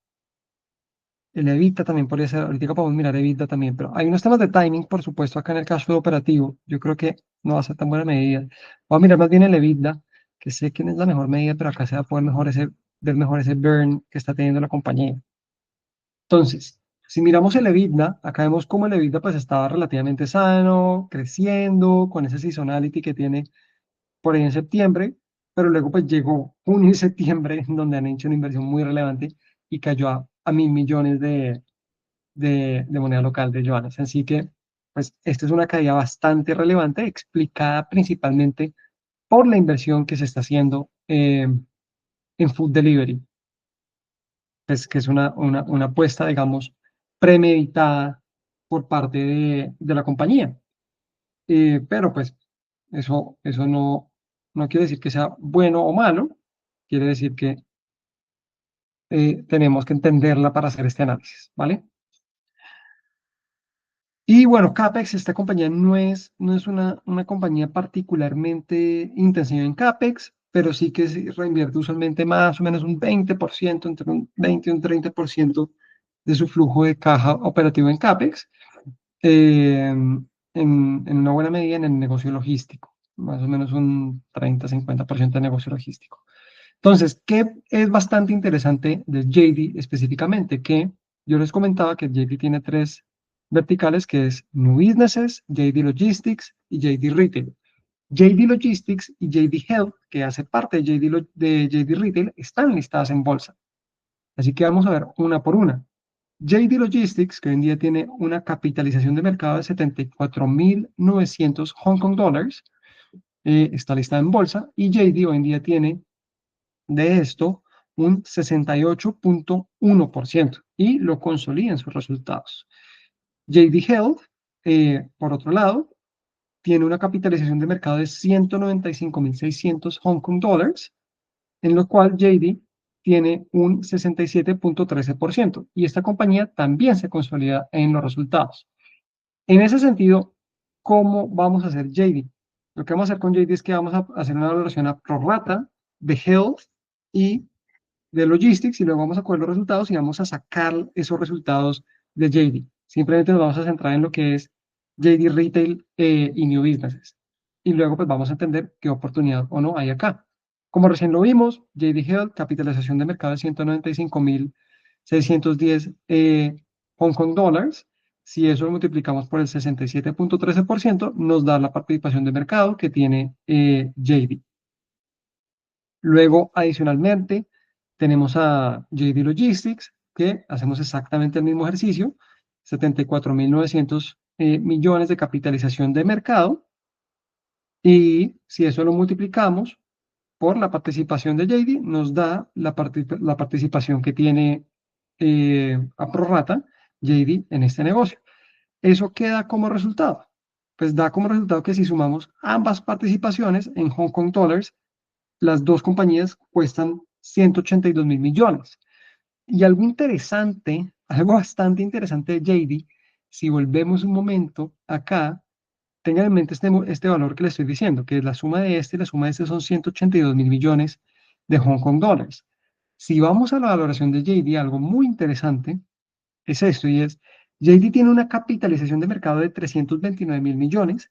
El EBITDA también podría ser, ahorita podemos mirar EBITDA también, pero hay unos temas de timing, por supuesto, acá en el cash flow operativo. Yo creo que no va a ser tan buena medida. Vamos a mirar más bien el EBITDA, que sé que no es la mejor medida, pero acá se va a poder ver mejor ese burn que está teniendo la compañía. Entonces, si miramos el EBITDA, acá vemos cómo el EBITDA pues estaba relativamente sano, creciendo, con ese seasonality que tiene por ahí en septiembre, pero luego pues llegó junio y septiembre, donde han hecho una inversión muy relevante y cayó a 1.000 millones de moneda local de yuanes. Así que, pues, esta es una caída bastante relevante, explicada principalmente por la inversión que se está haciendo en Food Delivery, pues, que es una apuesta, digamos, premeditada por parte de la compañía. Pero, pues, eso no quiere decir que sea bueno o malo, quiere decir que tenemos que entenderla para hacer este análisis, ¿vale? Y bueno, CAPEX, esta compañía no es una compañía particularmente intensiva en CAPEX, pero sí que se reinvierte usualmente más o menos un 20%, entre un 20 y un 30% de su flujo de caja operativo en CAPEX, en una buena medida en el negocio logístico, más o menos un 30-50% de negocio logístico. Entonces, ¿qué es bastante interesante de JD específicamente? Que yo les comentaba que JD tiene tres verticales, que es New Businesses, JD Logistics y JD Retail. JD Logistics y JD Health, que hace parte de JD Retail, están listadas en bolsa. Así que vamos a ver una por una. JD Logistics, que hoy en día tiene una capitalización de mercado de 74.900 Hong Kong dólares, está listada en bolsa, y JD hoy en día tiene de esto un 68.1% y lo consolida en sus resultados. JD Health, por otro lado, tiene una capitalización de mercado de 195.600 Hong Kong dólares, en lo cual JD tiene un 67.13% y esta compañía también se consolida en los resultados. En ese sentido, ¿cómo vamos a hacer JD? Lo que vamos a hacer con JD es que vamos a hacer una valoración a prorata de Health y de Logistics y luego vamos a coger los resultados y vamos a sacar esos resultados de JD. Simplemente nos vamos a centrar en lo que es JD Retail y New Businesses. Y luego pues vamos a entender qué oportunidad o no hay acá. Como recién lo vimos, JD Health, capitalización de mercado de 195.610 Hong Kong dólares. Si eso lo multiplicamos por el 67.13%, nos da la participación de mercado que tiene JD. Luego, adicionalmente, tenemos a JD Logistics, que hacemos exactamente el mismo ejercicio, 74.900 millones de capitalización de mercado, y si eso lo multiplicamos por la participación de JD, nos da la participación que tiene a prorrata JD en este negocio. ¿Eso qué da como resultado? Pues da como resultado que si sumamos ambas participaciones en Hong Kong Dollars, las dos compañías cuestan 182.000 millones. Y algo interesante Algo bastante interesante de JD, si volvemos un momento acá, tengan en mente este valor que les estoy diciendo, que la suma de este y la suma de este son 182 mil millones de Hong Kong dólares. Si vamos a la valoración de JD, algo muy interesante es esto, y es, JD tiene una capitalización de mercado de 329 mil millones,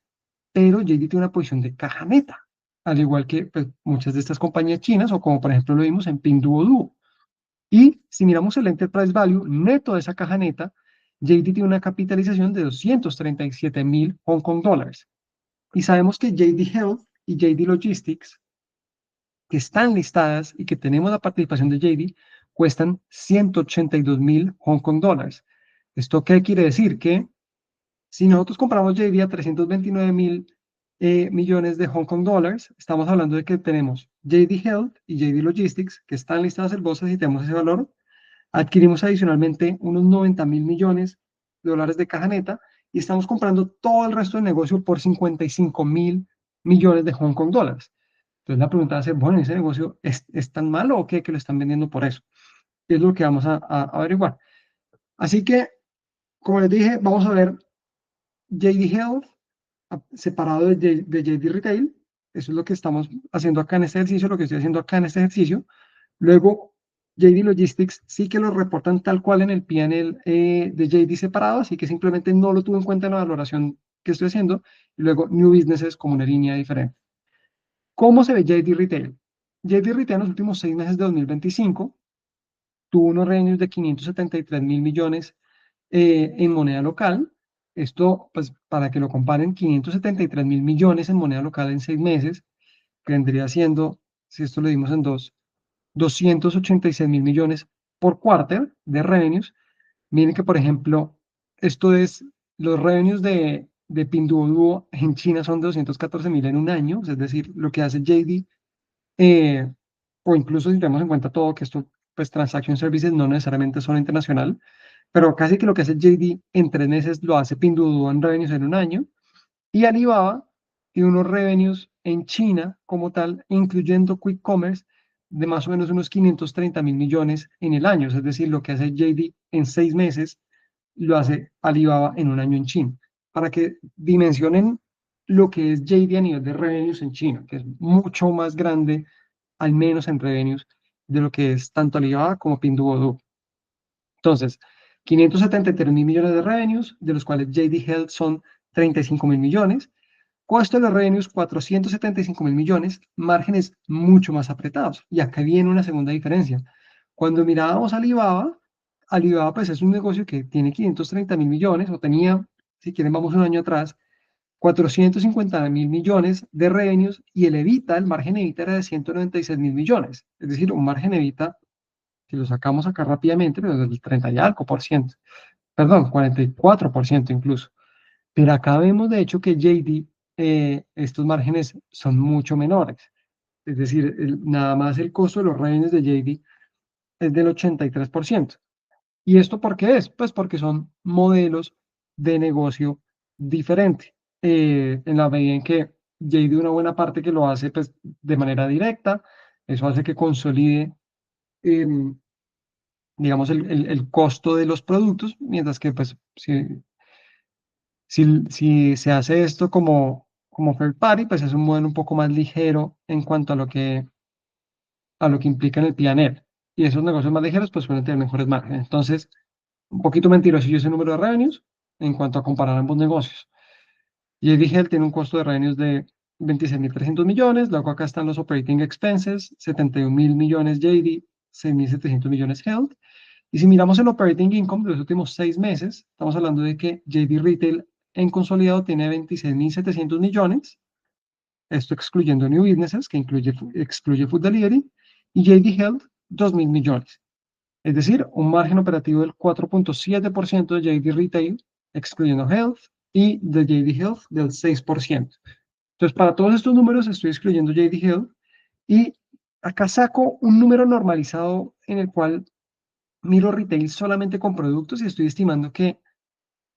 pero JD tiene una posición de caja neta, al igual que pues, muchas de estas compañías chinas, o como por ejemplo lo vimos en Pinduoduo. Y si miramos el Enterprise Value neto de esa caja neta, JD tiene una capitalización de 237 mil Hong Kong dólares. Y sabemos que JD Health y JD Logistics, que están listadas y que tenemos la participación de JD, cuestan 182 mil Hong Kong dólares. ¿Esto qué quiere decir? Que si nosotros compramos JD a 329 mil millones de Hong Kong dólares, estamos hablando de que tenemos JD Health y JD Logistics, que están listadas en bolsa y tenemos ese valor. Adquirimos adicionalmente unos 90 mil millones de dólares de caja neta y estamos comprando todo el resto del negocio por 55 mil millones de Hong Kong dólares. Entonces la pregunta va a ser, bueno, ¿ese negocio es tan malo o qué que lo están vendiendo por eso? Es lo que vamos a averiguar. Así que, como les dije, vamos a ver JD Health separado de JD Retail. Eso es lo que estamos haciendo acá en este ejercicio, lo que estoy haciendo acá en este ejercicio. Luego, JD Logistics sí que lo reportan tal cual en el P&L de JD separado, así que simplemente no lo tuve en cuenta en la valoración que estoy haciendo. Y luego, New Businesses como una línea diferente. ¿Cómo se ve JD Retail? JD Retail en los últimos 6 meses de 2025 tuvo unos revenues de 573 mil millones en moneda local. Esto, pues, para que lo comparen, 573 mil millones en moneda local en 6 meses, que vendría siendo, si esto lo dimos en dos, 286 mil millones por quarter de revenues. Miren que, por ejemplo, esto es, los revenues de Pinduoduo en China son de 214 mil en un año, es decir, lo que hace JD, eh, o incluso si tenemos en cuenta todo, que esto, pues, Transaction Services no necesariamente son internacional, pero casi que lo que hace JD en 3 meses lo hace Pinduoduo en revenues en un año. Y Alibaba tiene unos revenues en China como tal, incluyendo Quick Commerce, de más o menos unos 530 mil millones en el año. Es decir, lo que hace JD en 6 meses, lo hace Alibaba en un año en China. Para que dimensionen lo que es JD a nivel de revenues en China, que es mucho más grande, al menos en revenues, de lo que es tanto Alibaba como Pinduoduo. Entonces, 573 mil millones de revenues, de los cuales JD Health son 35 mil millones. Costo de los revenues, 475 mil millones, márgenes mucho más apretados. Y acá viene una segunda diferencia. Cuando mirábamos a Alibaba, Alibaba pues es un negocio que tiene 530 mil millones, o tenía, si quieren vamos un año atrás, 450 mil millones de revenues, y el margen EBITDA era de 196 mil millones. Es decir, un margen EBITDA, si lo sacamos acá rápidamente, pero del 30 y algo por ciento. Perdón, 44% incluso. Pero acá vemos de hecho que JD, estos márgenes son mucho menores. Es decir, nada más el costo de los revenues de JD es del 83%. ¿Y esto por qué es? Pues porque son modelos de negocio diferentes. En la medida en que JD una buena parte que lo hace pues, de manera directa, eso hace que consolide, em, digamos, el costo de los productos, mientras que pues si se hace esto como third party, pues es un modelo un poco más ligero en cuanto a lo que implica en el P&L. Y esos negocios más ligeros, pues suelen tener mejores márgenes. Entonces, un poquito mentiroso yo ese número de revenues en cuanto a comparar ambos negocios. JD Health tiene un costo de revenues de 26.300 millones. Luego acá están los operating expenses, 71 mil millones JD, 6.700 millones Health. Y si miramos el operating income de los últimos 6 meses, estamos hablando de que JD Retail en consolidado tiene 26.700 millones, esto excluyendo New Businesses, que excluye Food Delivery, y JD Health, 2.000 millones. Es decir, un margen operativo del 4.7% de JD Retail, excluyendo Health, y de JD Health del 6%. Entonces, para todos estos números estoy excluyendo JD Health, y acá saco un número normalizado en el cual miro retail solamente con productos y estoy estimando que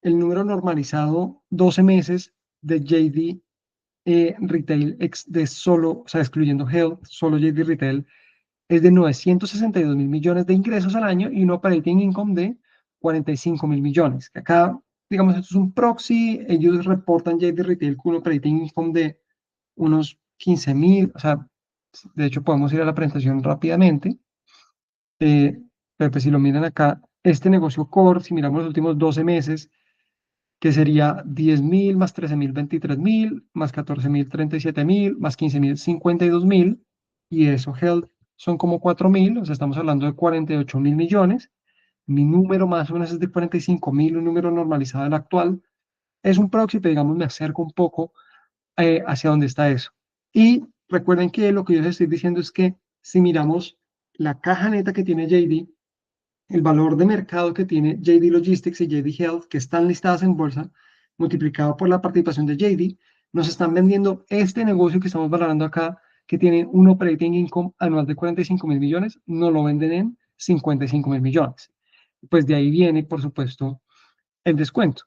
el número normalizado 12 meses de JD Retail de solo, o sea, excluyendo Health, solo JD Retail, es de 962 mil millones de ingresos al año y un operating income de 45.000 millones. Que acá, digamos, esto es un proxy, ellos reportan JD Retail con un operating income de unos 15.000, o sea, de hecho podemos ir a la presentación rápidamente, pero pues si lo miran acá, este negocio core, si miramos los últimos 12 meses, que sería 10.000 más 13.000, 23.000, más 14.000, 37.000, más 15.000, 52.000, y eso health son como 4.000, o sea, estamos hablando de 48.000 millones. Mi número más o menos es de 45.000, un número normalizado del actual. Es un proxy, pero digamos me acerco un poco hacia dónde está eso. Y recuerden que lo que yo les estoy diciendo es que si miramos la caja neta que tiene JD, el valor de mercado que tiene JD Logistics y JD Health, que están listadas en bolsa, multiplicado por la participación de JD, nos están vendiendo este negocio que estamos valorando acá, que tiene un operating income anual de 45.000 millones, no lo venden en 55.000 millones. Pues de ahí viene, por supuesto, el descuento.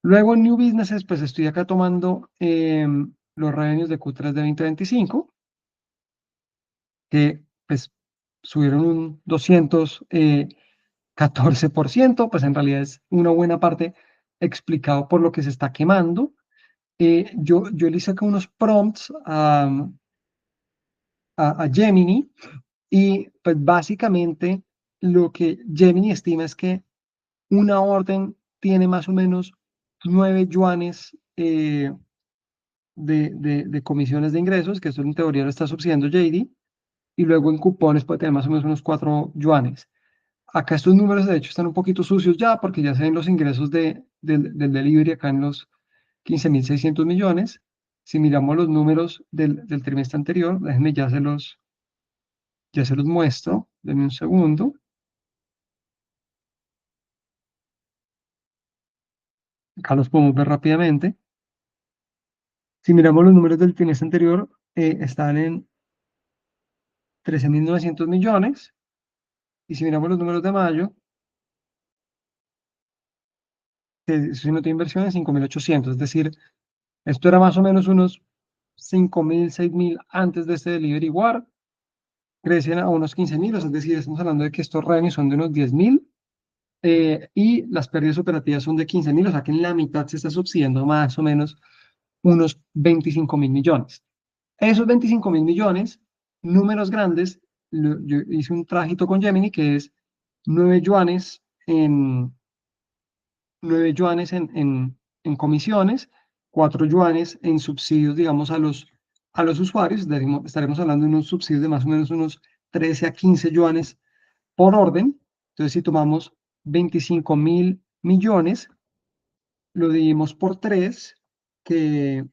Luego en New Businesses, pues estoy acá tomando los revenues de Q3 de 2025, que pues subieron un 214%, pues en realidad es una buena parte explicado por lo que se está quemando. Yo le saqué unos prompts a Gemini y pues básicamente lo que Gemini estima es que una orden tiene más o menos 9 yuanes de comisiones de ingresos, que eso en teoría lo está subsidiando JD, y luego en cupones puede tener más o menos unos 4 yuanes. Acá estos números de hecho están un poquito sucios ya porque ya se ven los ingresos del delivery acá en los 15.600 millones. Si miramos los números del trimestre anterior, déjenme ya se los muestro, denme un segundo. Acá los podemos ver rápidamente. Si miramos los números del trimestre anterior, están en 13.900 millones. Y si miramos los números de mayo, que si no tiene inversión en 5.800, es decir, esto era más o menos unos 5.000, 6.000 antes de este delivery war, crecen a unos 15.000, o sea, es decir, estamos hablando de que estos revenues son de unos 10.000 y las pérdidas operativas son de 15.000, o sea que en la mitad se está subsidiando más o menos unos 25.000 millones. Esos 25.000 millones, números grandes, yo hice un trajito con Gemini que es 9 yuanes en 9 yuanes en comisiones, 4 yuanes en subsidios, digamos, a los usuarios. Estaremos hablando de unos subsidios de más o menos unos 13 a 15 yuanes por orden. Entonces, si tomamos 25.000 millones, lo dividimos por 3, que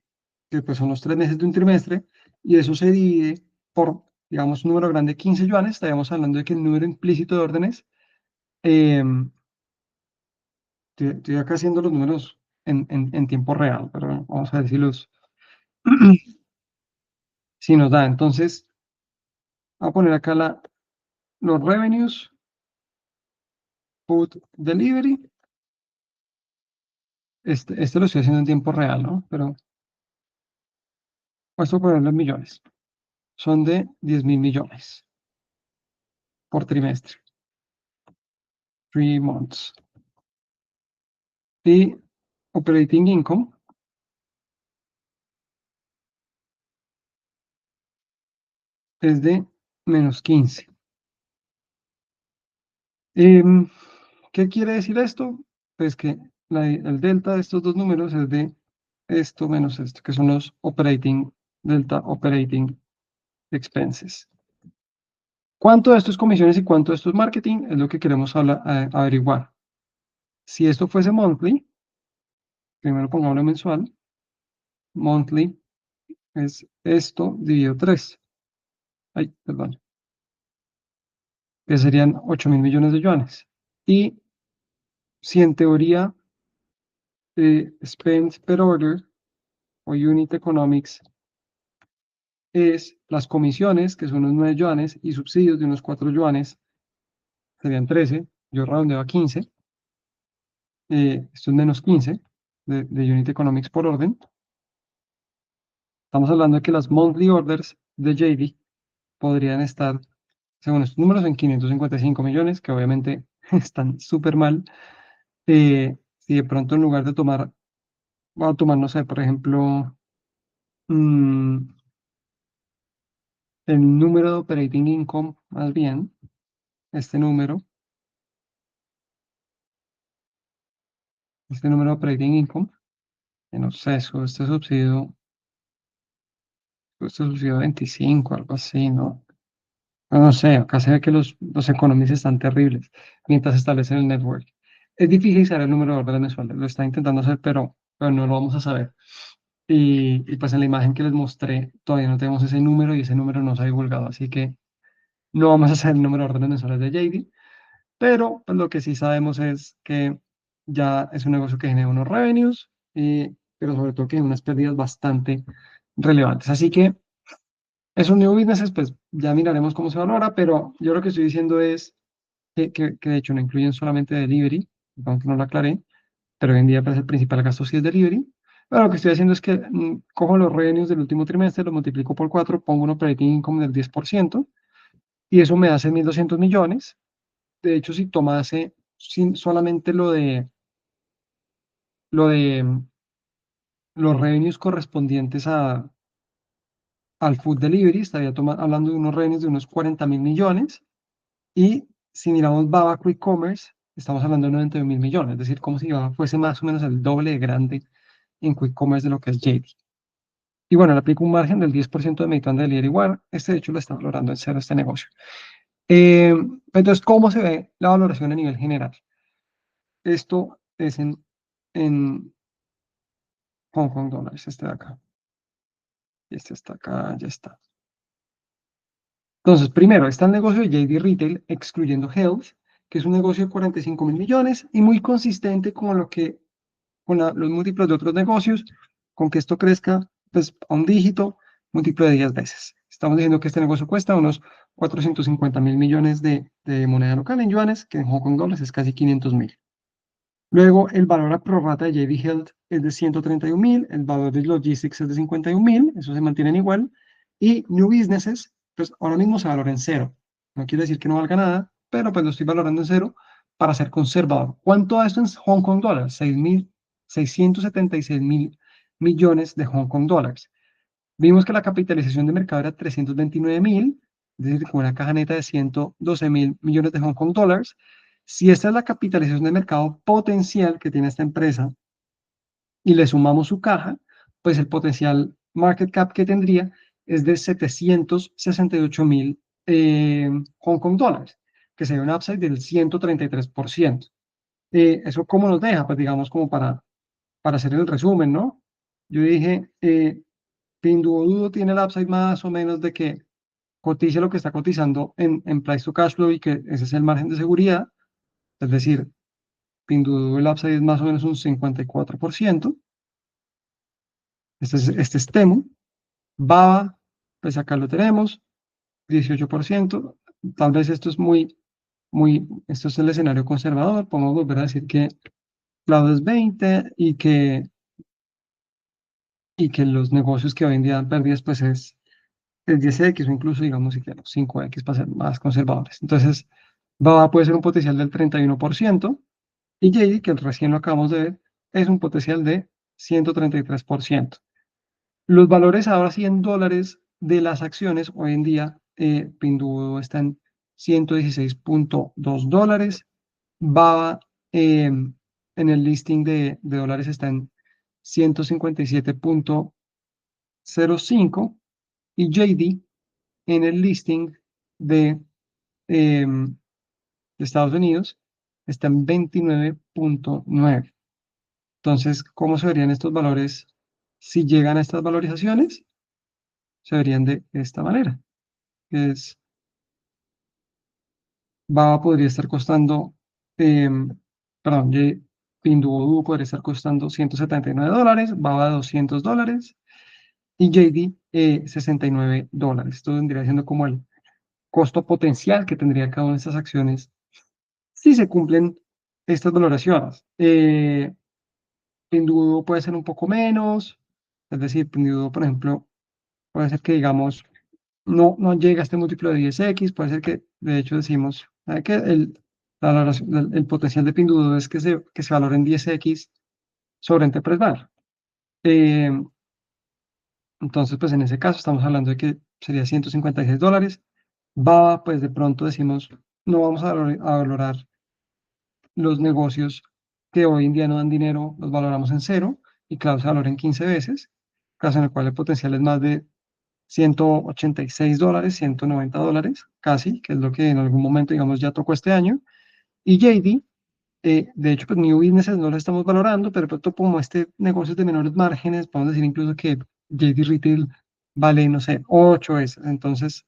pues son los 3 meses de un trimestre, y eso se divide por, digamos, un número grande, 15 yuanes. Estaríamos hablando de que el número implícito de órdenes, eh, estoy acá haciendo los números en tiempo real, pero vamos a ver si si nos da. Entonces, voy a poner acá los revenues, food delivery. Este lo estoy haciendo en tiempo real, ¿no? Pero esto poner los millones. Son de 10.000 millones por trimestre. 3 months. Y operating income es de menos 15. ¿Qué quiere decir esto? Pues que el delta de estos dos números es de esto menos esto, que son los delta operating expenses. ¿Cuánto de esto es comisiones y cuánto de esto es marketing? Es lo que queremos averiguar. Si esto fuese monthly, primero pongámoslo mensual, monthly es esto dividido 3. Ay, perdón. Que serían 8.000 millones de yuanes. Y si en teoría spend per order o unit economics es las comisiones, que son unos 9 yuanes, y subsidios de unos 4 yuanes, serían 13, yo redondeo a 15, esto es menos 15 de unit economics por orden. Estamos hablando de que las monthly orders de JD podrían estar, según estos números, en 555 millones, que obviamente están súper mal. Si de pronto en lugar de tomar, voy a tomar, no sé, por ejemplo, mm, el número de operating income, más bien, este número de operating income, que no sé, este subsidio 25, algo así, ¿no? No sé, acá se ve que los economies están terribles mientras establecen el network. Es difícil saber el número de órdenes mensuales, lo está intentando hacer, pero no lo vamos a saber. Y pues en la imagen que les mostré todavía no tenemos ese número y ese número no se ha divulgado, así que no vamos a saber el número de órdenes mensuales de JD, pero pues, lo que sí sabemos es que ya es un negocio que genera unos revenues, pero sobre todo que tiene unas pérdidas bastante relevantes. Así que esos new businesses, pues ya miraremos cómo se valora, pero yo lo que estoy diciendo es que de hecho no incluyen solamente delivery, aunque no lo aclaré, pero hoy en día pues, el principal gasto sí es delivery. Pero lo que estoy haciendo es que cojo los revenues del último trimestre, los multiplico por 4, pongo un operating income del 10% y eso me hace 1.200 millones. De hecho, si tomase solamente lo de los revenues correspondientes al food delivery, estaría hablando de unos revenues de unos 40.000 millones. Y si miramos Baba Quick Commerce, estamos hablando de 91.000 millones, es decir, como si Baba fuese más o menos el doble de grande en Quick Commerce de lo que es JD. Y bueno, le aplico un margen del 10% de Meituan Delivery igual. Este, de hecho, lo está valorando en cero este negocio. Eh, entonces, ¿cómo se ve la valoración a nivel general? Esto es en Hong Kong dólares, este de acá. Este está acá, ya está. Entonces, primero está el negocio de JD Retail, excluyendo Health, que es un negocio de 45.000 millones y muy consistente con lo que con los múltiplos de otros negocios, con que esto crezca pues, a un dígito, múltiplo de 10 veces. Estamos diciendo que este negocio cuesta unos 450.000 millones de moneda local en yuanes, que en Hong Kong dólares es casi 500.000. Luego, el valor a prorrata de JD Health es de 131.000, el valor de Logistics es de 51.000, eso se mantienen igual, y New Businesses, pues ahora mismo se valora en cero. No quiere decir que no valga nada, pero pues lo estoy valorando en cero para ser conservador. ¿Cuánto da esto en Hong Kong dólares? 676.000 millones de Hong Kong dólares. Vimos que la capitalización de mercado era 329.000, es decir, con una caja neta de 112.000 millones de Hong Kong dólares. Si esta es la capitalización de mercado potencial que tiene esta empresa y le sumamos su caja, pues el potencial market cap que tendría es de 768.000 Hong Kong dólares, que sería un upside del 133%. ¿Eso cómo nos deja? Pues digamos como para hacer el resumen, ¿no? Yo dije, Pinduoduo tiene el upside más o menos de que cotice lo que está cotizando en price to cash flow y que ese es el margen de seguridad. Es decir, Pinduoduo el upside es más o menos un 54%. Este es Temu. Baba, pues acá lo tenemos, 18%. Tal vez esto es esto es el escenario conservador. Podemos volver a decir que Cloud es 20 y que los negocios que hoy en día dan pérdidas, pues es 10x o incluso, digamos, si queremos 5x para ser más conservadores. Entonces, Baba puede ser un potencial del 31% y JD, que recién lo acabamos de ver, es un potencial de 133%. Los valores ahora sí en dólares de las acciones, hoy en día, Pinduoduo está en 116.2 dólares, Baba en el listing de dólares está en 157.05 y JD en el listing de, em, de Estados Unidos está en 29.9. Entonces, ¿cómo se verían estos valores si llegan a estas valorizaciones? Se verían de esta manera. Es, Baba podría estar costando, em, perdón, Pinduoduo podría estar costando 179 dólares, Baba 200 dólares y JD 69 dólares. Esto vendría siendo como el costo potencial que tendría cada una de estas acciones si se cumplen estas valoraciones. Pinduoduo puede ser un poco menos, es decir, Pinduoduo, por ejemplo, puede ser que digamos no llega a este múltiplo de 10x, puede ser que de hecho decimos, ¿sabe qué? el potencial de Pinduoduo es que se valore en 10x sobre Enterprise Value. Eh, entonces, pues en ese caso estamos hablando de que sería $156. Baba, pues de pronto decimos, no vamos a valorar los negocios que hoy en día no dan dinero, los valoramos en cero y Cloud se valora en 15 veces, caso en el cual el potencial es más de $186, $190, casi, que es lo que en algún momento, digamos, ya tocó este año. Y JD, de hecho, pues New Businesses no lo estamos valorando, pero de pronto como este negocio es de menores márgenes, podemos decir incluso que JD Retail vale, no sé, 8 veces. Entonces,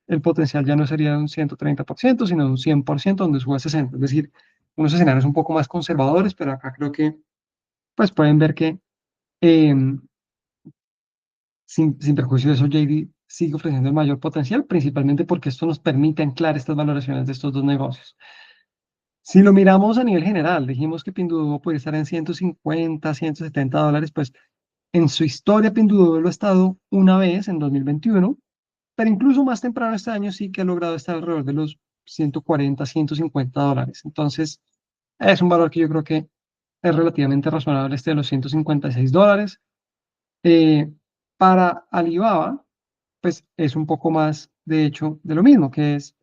el potencial ya no sería de un 130%, sino de un 100%, donde sube a 60. Es decir, unos escenarios un poco más conservadores, pero acá creo que pues pueden ver que em, sin perjuicio de eso, JD sigue ofreciendo el mayor potencial, principalmente porque esto nos permite anclar estas valoraciones de estos dos negocios. Si lo miramos a nivel general, dijimos que Pinduoduo puede estar en 150, $170, pues en su historia Pinduoduo lo ha estado una vez en 2021, pero incluso más temprano este año sí que ha logrado estar alrededor de los 140, $150. Entonces, es un valor que yo creo que es relativamente razonable este de los $156. Eh, para Alibaba, pues es un poco más, de hecho, de lo mismo, que es,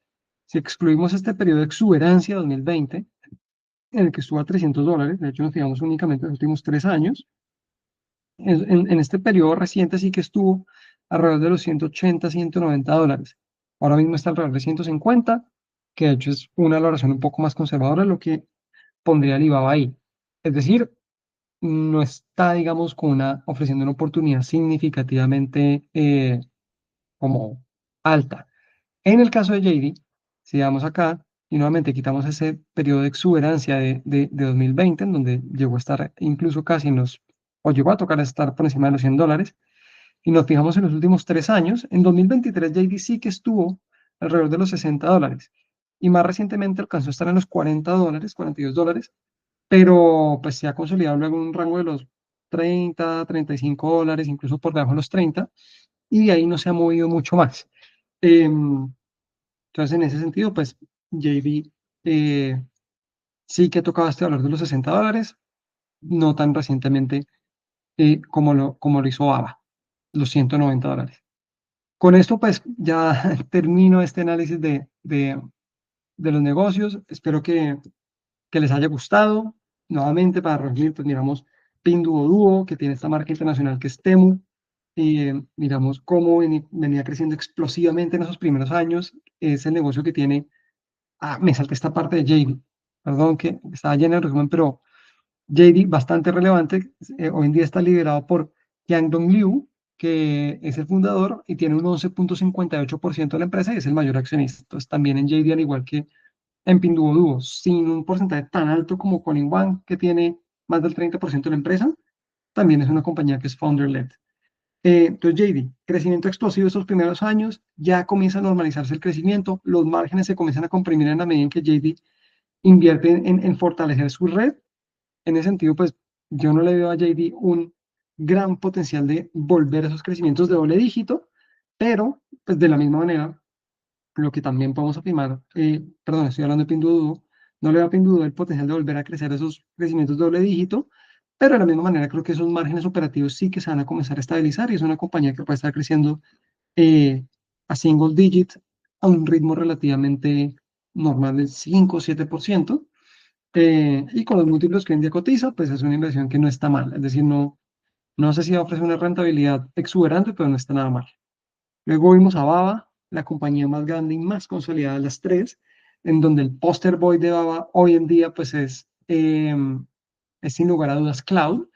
si excluimos este periodo de exuberancia 2020, en el que estuvo a $300, de hecho nos fijamos únicamente en los últimos 3 años, en este periodo reciente sí que estuvo alrededor de los 180, $190. Ahora mismo está alrededor de 150, que de hecho es una valoración un poco más conservadora, lo que pondría Alibaba ahí. Es decir, no está, digamos, ofreciendo una oportunidad significativamente como alta. En el caso de JD, si vamos acá y nuevamente quitamos ese periodo de exuberancia de 2020, en donde llegó a estar incluso casi o llegó a tocar estar por encima de los $100, y nos fijamos en los últimos 3 años, en 2023 JD sí que estuvo alrededor de los $60, y más recientemente alcanzó a estar en los $40, $42, pero pues se ha consolidado luego en un rango de los 30, $35, incluso por debajo de los 30, y de ahí no se ha movido mucho más. Entonces, en ese sentido, pues JB sí que ha tocado este valor de los $60, no tan recientemente como lo hizo AVA, los $190. Con esto, pues ya termino este análisis de los negocios. Espero que les haya gustado. Nuevamente, para resumir, pues miramos Pinduoduo, que tiene esta marca internacional que es Temu. Y miramos cómo venía creciendo explosivamente en esos primeros años. Es el negocio que tiene. Me salté esta parte de JD. Perdón que estaba llena de resumen, pero JD, bastante relevante. Hoy en día está liderado por Yang Dong Liu, que es el fundador y tiene un 11.58% de la empresa y es el mayor accionista. Entonces, también en JD, al igual que en Pinduoduo, sin un porcentaje tan alto como Colin Wang, que tiene más del 30% de la empresa, también es una compañía que es founder-led. Entonces, JD, crecimiento explosivo estos primeros años, ya comienza a normalizarse el crecimiento, los márgenes se comienzan a comprimir en la medida en que JD invierte en fortalecer su red. En ese sentido, pues yo no le veo a JD un gran potencial de volver a esos crecimientos de doble dígito, pero pues de la misma manera, lo que también podemos afirmar, perdón, estoy hablando de Pinduoduo, no le veo a Pinduoduo el potencial de volver a crecer esos crecimientos de doble dígito, pero de la misma manera creo que esos márgenes operativos sí que se van a comenzar a estabilizar y es una compañía que puede estar creciendo eh, a single digit a un ritmo relativamente normal del 5 o 7%. Y con los múltiplos que hoy en día cotiza, pues es una inversión que no está mal. Es decir, no sé si va a ofrecer una rentabilidad exuberante, pero no está nada mal. Luego vimos a Baba, la compañía más grande y más consolidada de las tres, en donde el poster boy de Baba hoy en día pues es sin lugar a dudas Cloud.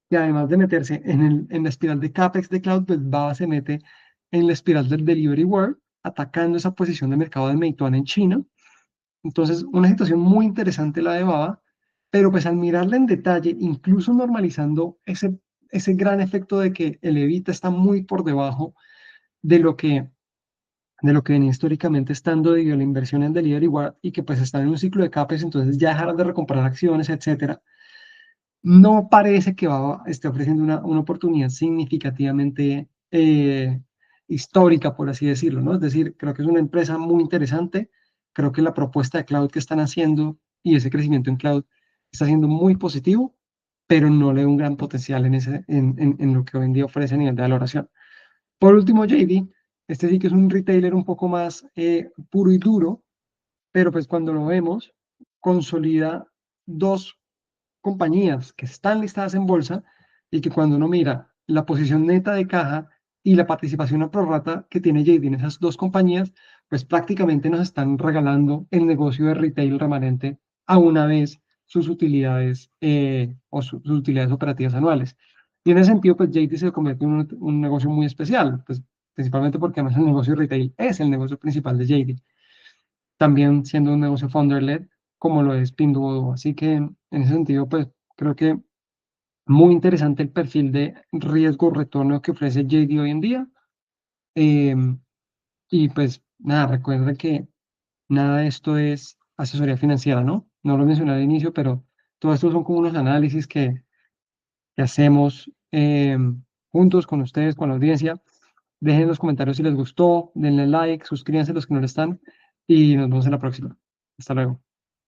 Y además de meterse en la espiral de CAPEX de Cloud, pues Baba se mete en la espiral del Delivery World, atacando esa posición de mercado de Meituan en China. Entonces, una situación muy interesante la de Baba, pero pues al mirarla en detalle, incluso normalizando ese gran efecto de que el EBITDA está muy por debajo de lo que, de lo que venía históricamente estando de la inversión en Delivery World y que pues están en un ciclo de CAPEX, entonces ya dejaron de recomprar acciones, etcétera. No parece que Baba esté ofreciendo una oportunidad significativamente histórica, por así decirlo, ¿no? Es decir, creo que es una empresa muy interesante, Creo que la propuesta de cloud que están haciendo y ese crecimiento en cloud está siendo muy positivo, pero no le veo un gran potencial en lo que hoy en día ofrece a nivel de valoración. Por último, JD, este sí que es un retailer un poco más puro y duro, pero pues cuando lo vemos, consolida dos compañías que están listadas en bolsa y que cuando uno mira la posición neta de caja y la participación a prorrata que tiene JD en esas dos compañías, pues prácticamente nos están regalando el negocio de retail remanente a una vez sus utilidades sus utilidades operativas anuales. Y en ese sentido, pues JD se convierte en un negocio muy especial, pues principalmente porque además el negocio de retail es el negocio principal de JD, también siendo un negocio founder-led como lo es Pinduoduo. Así que en ese sentido, pues creo que muy interesante el perfil de riesgo-retorno que ofrece JD hoy en día. Em, y pues nada, recuerda que nada de esto es asesoría financiera, ¿no? No lo mencioné al inicio, pero todo esto son como unos análisis que hacemos juntos con ustedes, con la audiencia. Dejen en los comentarios si les gustó, denle like, suscríbanse los que no lo están y nos vemos en la próxima. Hasta luego.